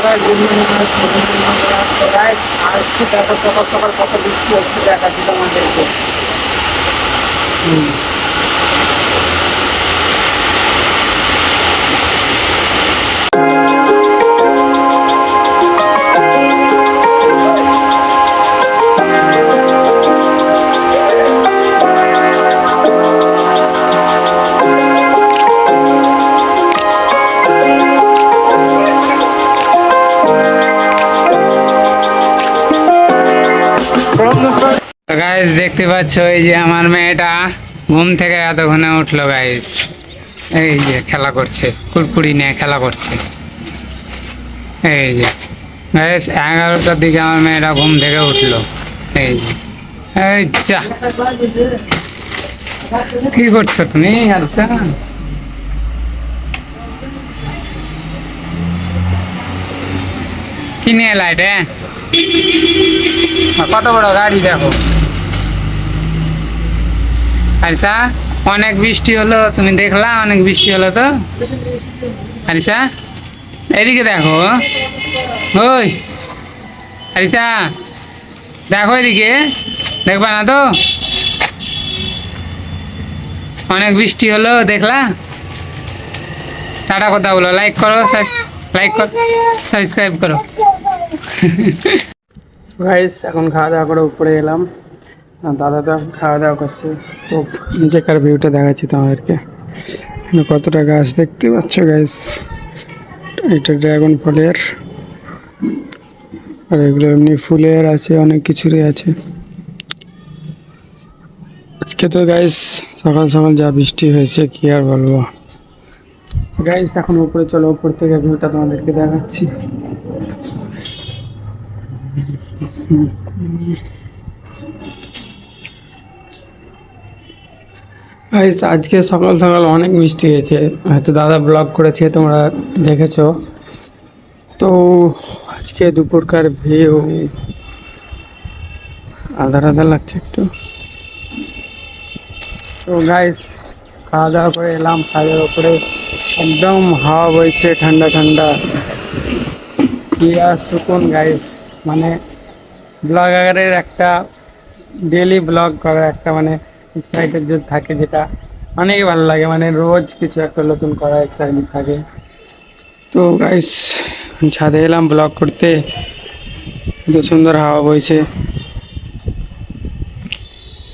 Guys good morning guys. আর একটু দেখো সকাল সকাল কত বৃষ্টি হচ্ছে দেখাচ্ছি তোমাদেরকে। গাইস দেখতে পাচ্ছ এই যে আমার মেয়েটা ঘুম থেকে এতক্ষণে উঠলো গাইস। এই যে খেলা করছে, কুরকুরি নিয়ে খেলা করছে। এই যে গাইস 11টার দিকে আমার মেয়েটা ঘুম থেকে উঠলো। এই যে এই যা, কি করছো তুমি? আচ্ছা কি নিয়ে লাইট? কত বড় গাড়ি দেখো। আরিসা অনেক বৃষ্টি হলো, তুমি দেখলা? অনেক বৃষ্টি হলো তো আরিসা। এদিকে দেখো, ওই আরিসা দেখো এদিকে, দেখবা না তো? অনেক বৃষ্টি হলো দেখলা? টাটা কথা বলো, লাইক করো, লাইক করো, সাবস্ক্রাইব করো। গাইস এখন খাওয়া দাওয়া করে উপরে এলাম। দাদা তো খাওয়া দাওয়া করছে, তো নিচেকার ভিউটা দেখাচ্ছি তোমাদেরকে। কতটা গাছ দেখতে পাচ্ছ গাইস, এটা ড্রাগন ফলের, আর এগুলো এমনি ফুলের আছে, অনেক কিছুরই আছে। আজকে তো গাইস সকাল সকাল যা বৃষ্টি হয়েছে কি আর বলবো। গাইস এখন উপরে চলো, উপর থেকে ভিউটা তোমাদেরকে দেখাচ্ছি। গাইস আজকে সকাল সকাল অনেক বৃষ্টি হয়েছে, হয়তো দাদা ব্লগ করেছে তোমরা দেখেছো। তো আজকে দুপুরকার ভিউ আধার আধার লাগছে একটু। তো গাইস খাওয়া দাওয়া করে এলাম ছাদের উপরে, একদম হাওয়া বইছে ঠান্ডা ঠান্ডা, কি আর সুকুন গাইস। মানে ব্লগারের একটা ডেলি ব্লগ করার একটা মানে এক্সাইটেড যে থাকে, যেটা অনেকই ভালো লাগে। মানে রোজ কিছু একটা নতুন করা এক্সাইটেড থাকে। তো গাইস ছাদে এলাম ব্লগ করতে, এত সুন্দর হাওয়া বইছে,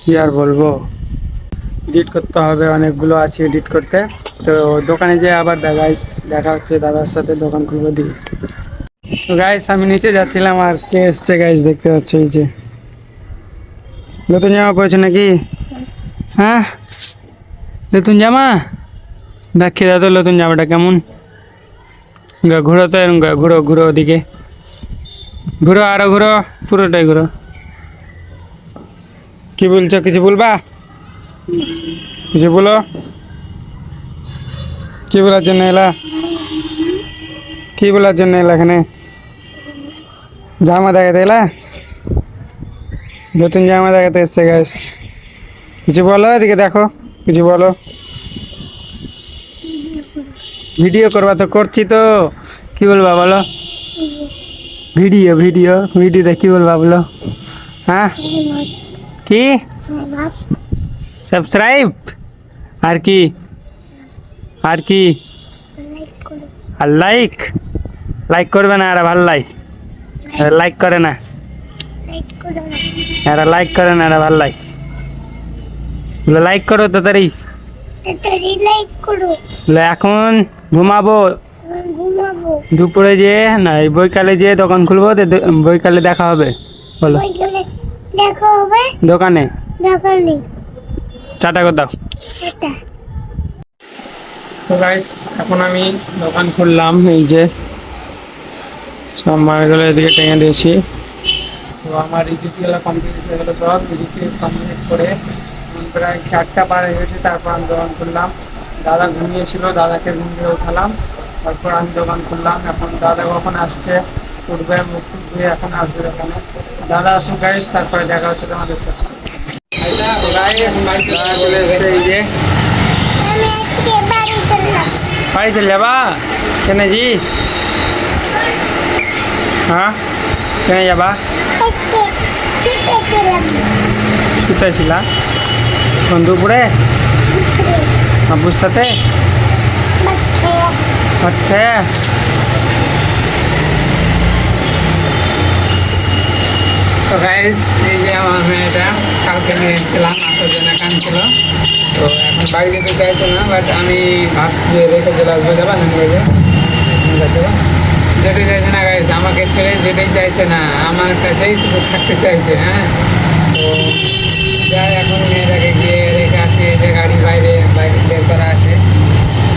কি আর বলবো। এডিট করতে হবে, অনেকগুলো আছে এডিট করতে। তো দোকানে যেয়ে আবার দেখা হচ্ছে দাদার সাথে, দোকান খুলবো দিয়ে। তো গাইস আমি নিচে যাচ্ছিলাম, আর কে এসছে গাইস দেখতে পাচ্ছ, এই যে নতুন জামা পড়েছে নাকি? হ্যাঁ নতুন জামা, দেখি দাদা নতুন জামাটা কেমন। ঘুরো তো এরকম, ঘুরো ঘুরো ওদিকে, ঘুরো আরো ঘুরো, পুরোটাই ঘুরো। কি বলছো, কিছু বলবা? কিছু বলো, কি বলার জন্য এলা? কি বলার জন্য এলা এখানে? জামা দেখাতে এলা, নতুন জামা দেখাতে এসছে গাইস। কিছু বলো, এদিকে দেখো, কিছু বলো। ভিডিও করবা তো? করছি তো, কি বলবা বলো? ভিডিও ভিডিও ভিডিওতে কি বলবা বলো? হ্যাঁ কি? সাবস্ক্রাইব, আর কি? আর কি? আর লাইক, লাইক করবে না? আর ভাল লাইক করে না, এরা লাইক করে না, এরা ভাল লাইক করো তাড়াতাড়ি। এখন ঘুমাবো, দুপুরে যে না বৈকালে যে দোকান খুলবো, বৈকালে দেখা হবে বলো, দোকানে। টাটা করে দাও। তো গাইস এখন আমি দোকান খুললাম, এই যে সব মালগুলো এদিকে টেঙে দিয়েছি। তো আমার এডিটগুলো কমপ্লিট হয়ে গেলো, সব এডিট কমপ্লিট করে প্রায় 4টা পার হয়ে গেছে। তারপর আমি দোকান খুললাম, দাদা ঘুমিয়েছিল, দাদাকে ঘুমিয়ে উঠালাম, তারপর আমি দোকান খুললাম। এখন দাদা কখন আসছে, উঠবে, মুখ টুক ধুয়ে এখন আসবে দোকানে। দাদা আসুক গাইস, তারপরে দেখা হচ্ছে তোমাদের সাথে। চলে এসছে, এই যে বাড়ি চলে যাবা কেন জি? হ্যাঁ কেন যাবা শুতেছিলা কোন দুপুরে আব্বুর সাথে ভাত খেয়ে তো গাইস এই যে আমার মেয়েটা কালকে নিয়ে এসেছিলাম আসার জন্য কাঁদছিল তো এখন বাড়ি যেতে চাইছে না বাট আমি ভাবছি যে রেখে চলে আসবো যাবা না যেতে চাইছে না গাইস আমাকে ছেড়ে যেতেই চাইছে না আমার কাছেই শুধু থাকতে চাইছে হ্যাঁ তো যাই এখন মেয়েটাকে গিয়ে রেখে আসি এই যে গাড়ি বাইরে বের করা আছে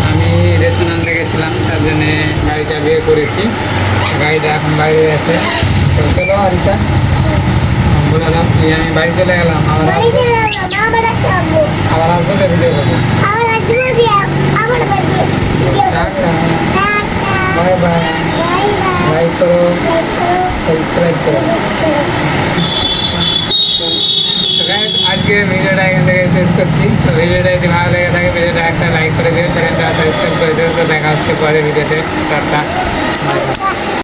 আমি রেশন আনতে গেছিলাম তার জন্যে গাড়িটা বের করেছি গাড়িটা এখন বাইরে আছে তো চলো আরিসা বলে দাও আমি বাড়ি চলে গেলাম আবার আসবো তো ভিডিও করবো বাই বাই লাইক করো সাবস্ক্রাইব করো আজকে ভিডিওটা এখান থেকে শেষ করছি তো ভিডিওটা যদি ভালো লেগে থাকে ভিডিওটা একটা লাইক করে দিও চ্যানেলটা সাবস্ক্রাইব করে দিও তো দেখা হচ্ছে পরে ভিডিওতে টাটা